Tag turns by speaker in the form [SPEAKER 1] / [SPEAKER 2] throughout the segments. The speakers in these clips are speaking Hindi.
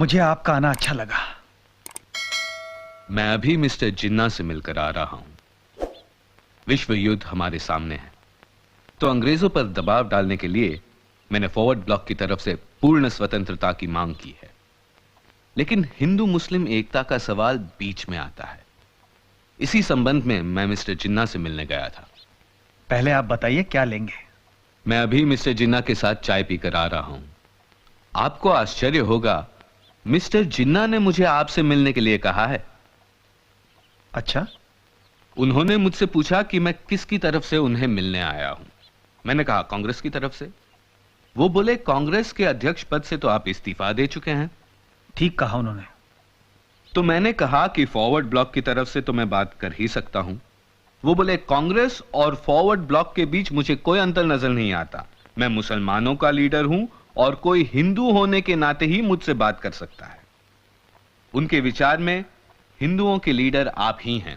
[SPEAKER 1] मुझे आपका आना अच्छा लगा।
[SPEAKER 2] मैं अभी मिस्टर जिन्ना से मिलकर आ रहा हूं। विश्व युद्ध हमारे सामने है, तो अंग्रेजों पर दबाव डालने के लिए मैंने फॉरवर्ड ब्लॉक की तरफ से पूर्ण स्वतंत्रता की मांग की है। लेकिन हिंदू मुस्लिम एकता का सवाल बीच में आता है। इसी संबंध में मैं मिस्टर जिन्ना से मिलने गया था।
[SPEAKER 1] पहले आप बताइए क्या लेंगे।
[SPEAKER 2] मैं अभी मिस्टर जिन्ना के साथ चाय पीकर आ रहा हूं। आपको आश्चर्य होगा, मिस्टर जिन्ना ने मुझे आपसे मिलने के लिए कहा है।
[SPEAKER 1] अच्छा?
[SPEAKER 2] उन्होंने मुझसे पूछा कि मैं किसकी तरफ से उन्हें मिलने आया हूं। मैंने कहा कांग्रेस की तरफ से। वो बोले कांग्रेस के अध्यक्ष पद से तो आप इस्तीफा दे चुके हैं।
[SPEAKER 1] ठीक कहा उन्होंने।
[SPEAKER 2] तो मैंने कहा कि फॉरवर्ड ब्लॉक की तरफ से तो मैं बात कर ही सकता हूं। वो बोले कांग्रेस और फॉरवर्ड ब्लॉक के बीच मुझे कोई अंतर नजर नहीं आता। मैं मुसलमानों का लीडर हूं और कोई हिंदू होने के नाते ही मुझसे बात कर सकता है। उनके विचार में हिंदुओं के लीडर आप ही हैं।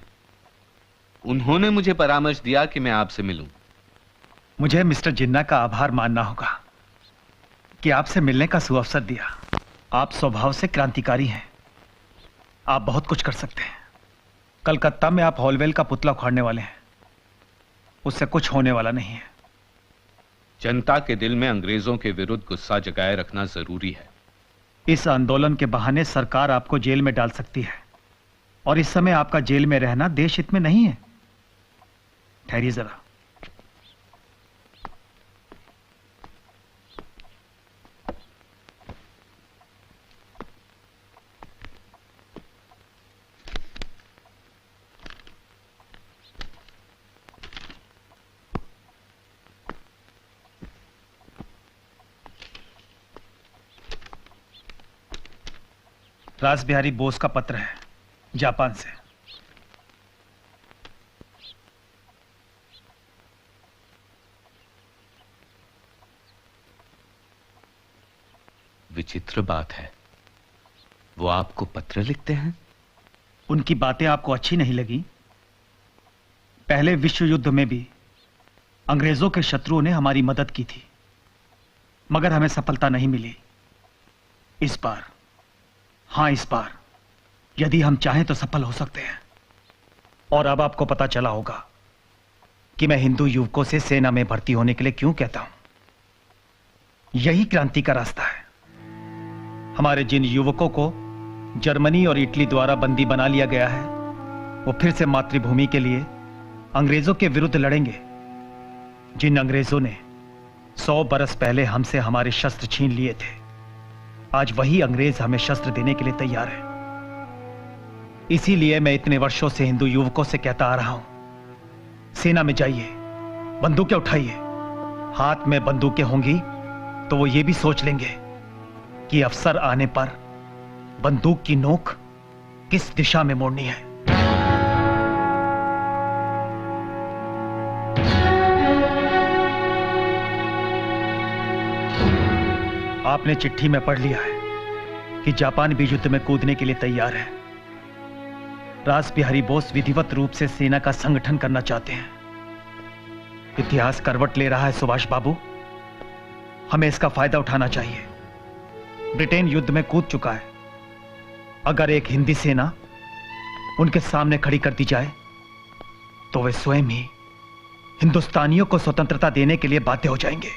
[SPEAKER 2] उन्होंने मुझे परामर्श दिया कि मैं आपसे मिलूं।
[SPEAKER 1] मुझे मिस्टर जिन्ना का आभार मानना होगा कि आपसे मिलने का सुअवसर दिया। आप स्वभाव से क्रांतिकारी हैं। आप बहुत कुछ कर सकते हैं। कलकत्ता में आप हॉलवेल का पुतला उखाड़ने वाले हैं। उससे कुछ होने वाला नहीं है।
[SPEAKER 2] जनता के दिल में अंग्रेजों के विरुद्ध गुस्सा जगाए रखना जरूरी है।
[SPEAKER 1] इस आंदोलन के बहाने सरकार आपको जेल में डाल सकती है, और इस समय आपका जेल में रहना देश हित में नहीं है। ठहरिए जरा। रास बिहारी बोस का पत्र है, जापान से।
[SPEAKER 2] विचित्र बात है, वो आपको पत्र लिखते हैं?
[SPEAKER 1] उनकी बातें आपको अच्छी नहीं लगी? पहले विश्व युद्ध में भी अंग्रेजों के शत्रुओं ने हमारी मदद की थी, मगर हमें सफलता नहीं मिली। इस बार, हां इस बार यदि हम चाहें तो सफल हो सकते हैं। और अब आपको पता चला होगा कि मैं हिंदू युवकों से सेना में भर्ती होने के लिए क्यों कहता हूं। यही क्रांति का रास्ता है। हमारे जिन युवकों को जर्मनी और इटली द्वारा बंदी बना लिया गया है, वो फिर से मातृभूमि के लिए अंग्रेजों के विरुद्ध लड़ेंगे। जिन अंग्रेजों ने 100 बरस पहले हमसे हमारे शस्त्र छीन लिए थे, आज वही अंग्रेज हमें शस्त्र देने के लिए तैयार है। इसीलिए मैं इतने वर्षों से हिंदू युवकों से कहता आ रहा हूं, सेना में जाइए, बंदूकें उठाइए। हाथ में बंदूकें होंगी तो वो ये भी सोच लेंगे कि अवसर आने पर बंदूक की नोक किस दिशा में मोड़नी है। आपने चिट्ठी में पढ़ लिया है कि जापान भी युद्ध में कूदने के लिए तैयार है। रास बिहारी बोस विधिवत रूप से सेना का संगठन करना चाहते हैं। इतिहास करवट ले रहा है सुभाष बाबू, हमें इसका फायदा उठाना चाहिए। ब्रिटेन युद्ध में कूद चुका है। अगर एक हिंदी सेना उनके सामने खड़ी कर दी जाए तो वे स्वयं ही हिंदुस्तानियों को स्वतंत्रता देने के लिए बाध्य हो जाएंगे।